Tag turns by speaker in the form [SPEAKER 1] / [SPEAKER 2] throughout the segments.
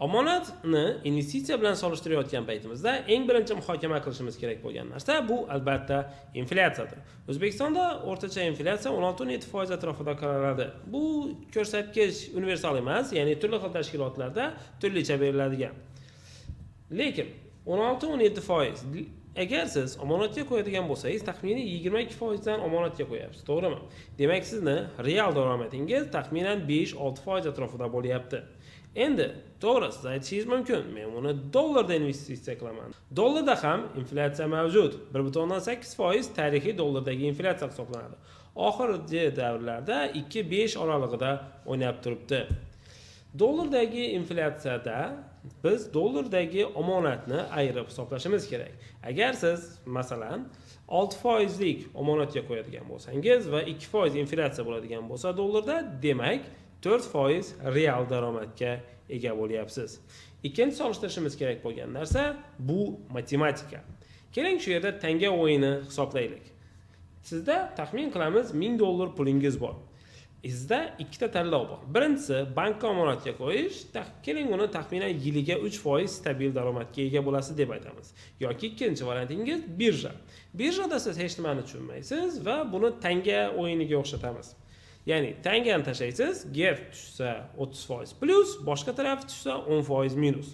[SPEAKER 1] Omonatni investitsiya bilan solishtirayotgan paytimizda eng birinchi muhokama qilishimiz kerak bo'lgan narsa bu albatta inflyatsiyadir. O'zbekistonda o'rtacha inflyatsiya 16.7% atrofida qaraladi. Bu ko'rsatkich universal emas, ya'ni turli xil tashkilotlarda turlicha beriladigan. Lekin 16-17%. Agar siz omonatga qo'yadigan bo'lsangiz, taxminiy 22% dan omonatga qo'yapsiz, to'g'rimi? Demak, sizni real daromadingiz taxminan 5-6% atrofida bo'lyapti. Endi to'g'ri, siz aytishingiz mumkin, men uni dollarda investitsiya qilaman. Dollarda ham inflyatsiya mavjud. 1.8% tarixiy dollardagi inflyatsiya hisoblanadi. Oxirgi davrlarda 2-5 oralig'ida o'ynab turibdi. Dollardagi inflyatsiyada biz dollardagi omonatni ayirib hisoblashimiz kerak. Agar siz masalan 6% lik omonatga qo'yadigan bo'lsangiz va 2% inflyatsiya bo'ladigan bo'lsa dollarda, demak 4% real daromadga ega bo'lyapsiz. Ikkinchi solishtirishimiz kerak bo'lgan narsa bu matematika. Keling shu yerda tanga o'yini hisoblaylik. Sizda taxmin qilamiz $1000 pulingiz bor. Sizda ikkita tanlov bor. Birinchisi bankka omonatga qo'yish, keling uni taxminan yiliga 3% stabil daromadga ega bo'lasiz deb aytamiz. Yoki ikkinchi variantingiz birja. Birjada siz hech nimani tushunmaysiz va buni tanga o'yiniga o'xshatamiz. Ya'ni tangani tashlaysiz, GEF tushsa 30% plus, boshqa taraf tushsa 10% minus.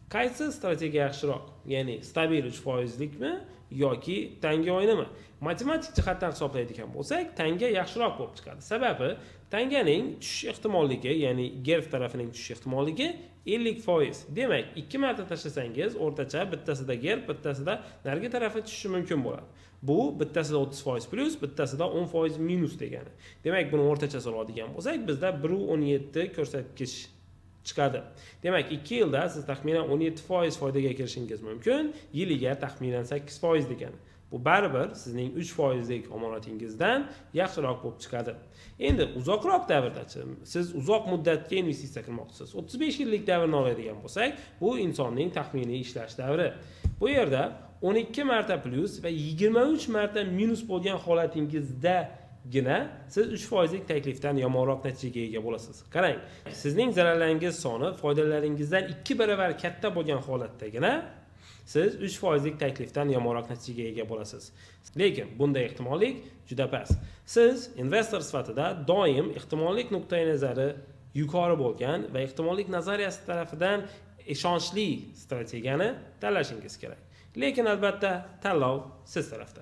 [SPEAKER 1] Qaysi strategiya yaxshiroq? Ya'ni stabil 3% likmi yoki tanga o'yinimi? Matematik jihatdan hisoblaydigan bo'lsak, tanga yaxshiroq bo'lib chiqadi. Sababi tanganing tushish ehtimolligi, ya'ni GEF tarafining tushish ehtimolligi 50%. Demak, 2 marta tashlasangiz, o'rtacha bittasida GEF, bittasida narigi tarafi tushishi mumkin bo'ladi. Bu bittasida 30% plus, bittasida 10% minus degani. Demak, buni o'rtachasi oladigan bo'lsak, bizda 1.17 ko'rsatkich chiqadi. Demak, 2 yilda siz taxminan 17% foydaga kirishingiz mumkin, yiliga taxminan 8% degani. Bu baribir sizning 3% lik omonatingizdan yaxshiroq bo'lib chiqadi. Endi uzoqroq davrdachi, siz uzoq muddatga investitsiya qilmoqchisiz. 35 yillik davrni oladigan bo'lsak, bu insonning taxminiy ishlash davri. Bu yerda 12 marta plus va 23 marta minus bo'lgan holatingizda siz 3% lik taklifdan yomonroq natijaga ega bo'lasiz. Qarang, sizning zararlaringiz soni foydalaringizdan 2 barobar katta bo'lgan holatdagina siz 3% lik taklifdan yomonroq natijaga ega bo'lasiz. Lekin bunday ehtimollik juda past. Siz investor sifatida doim ehtimollik nuqtai nazari yuqori bo'lgan va ehtimollik nazariyasi tarafidan ishonchli strategiyani tanlashingiz kerak. Lekin albatta tanlov siz tarafda.